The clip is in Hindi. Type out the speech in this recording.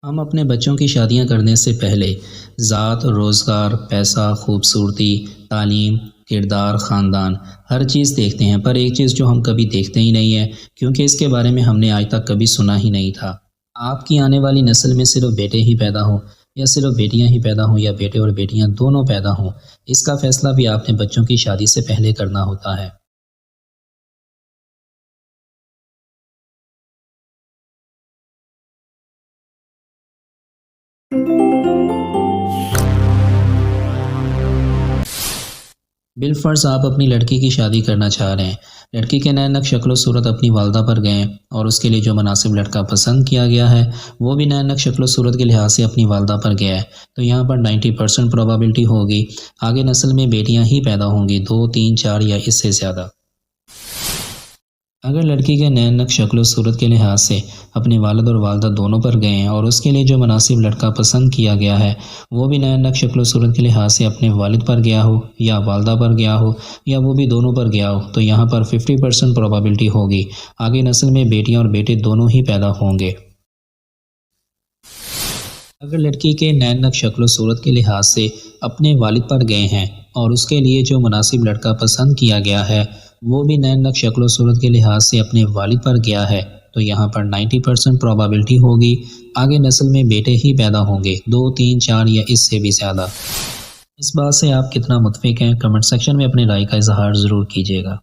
हम अपने बच्चों की शादियां करने से पहले ज़ात, रोज़गार, पैसा, खूबसूरती, तालीम, किरदार, ख़ानदान हर चीज़ देखते हैं, पर एक चीज़ जो हम कभी देखते ही नहीं है, क्योंकि इसके बारे में हमने आज तक कभी सुना ही नहीं था। आपकी आने वाली नस्ल में सिर्फ बेटे ही पैदा हों या सिर्फ बेटियां ही पैदा हों या बेटे और बेटियां दोनों पैदा हों, इसका फ़ैसला भी आपने बच्चों की शादी से पहले करना होता है। बिलफ़र्ज़ आप अपनी लड़की की शादी करना चाह रहे हैं। लड़की के नैन नक्श शक्ल-ओ-सूरत अपनी वालिदा पर गए हैं और उसके लिए जो मुनासिब लड़का पसंद किया गया है, वो भी नैन नक्श शक्ल-ओ-सूरत के लिहाज़ से अपनी वालिदा पर गया है। तो यहाँ पर 90% प्रोबेबिलिटी होगी आगे नस्ल में बेटियाँ ही पैदा होंगी, 2, 3, 4 या इससे ज़्यादा। अगर लड़की के नैन नक्श शक्ल-ओ-सूरत के लिहाज से अपने वालिद और वालिदा दोनों पर गए हैं और उसके लिए जो मुनासिब लड़का पसंद किया गया है, वो भी नैन नक्श शक्ल-ओ-सूरत के लिहाज से अपने वालिद पर गया हो या वालिदा पर गया हो या वो भी दोनों पर गया हो, तो यहाँ पर 50% प्रोबेबिलिटी होगी आगे नस्ल में बेटियाँ और बेटे दोनों ही पैदा होंगे। अगर लड़की के नैन नक्श शक्ल-ओ-सूरत के लिहाज से अपने वालिद पर गए हैं और उसके लिए जो मुनासिब लड़का पसंद किया गया है, वो भी नैन नक्श शक्ल-ओ-सूरत के लिहाज से अपने वालिद पर गया है, तो यहाँ पर 90% प्रोबेबिलिटी होगी आगे नस्ल में बेटे ही पैदा होंगे, 2, 3, 4 या इससे भी ज़्यादा। इस बात से आप कितना मुत्फ़िक़ हैं, कमेंट सेक्शन में अपनी राय का इज़हार ज़रूर कीजिएगा।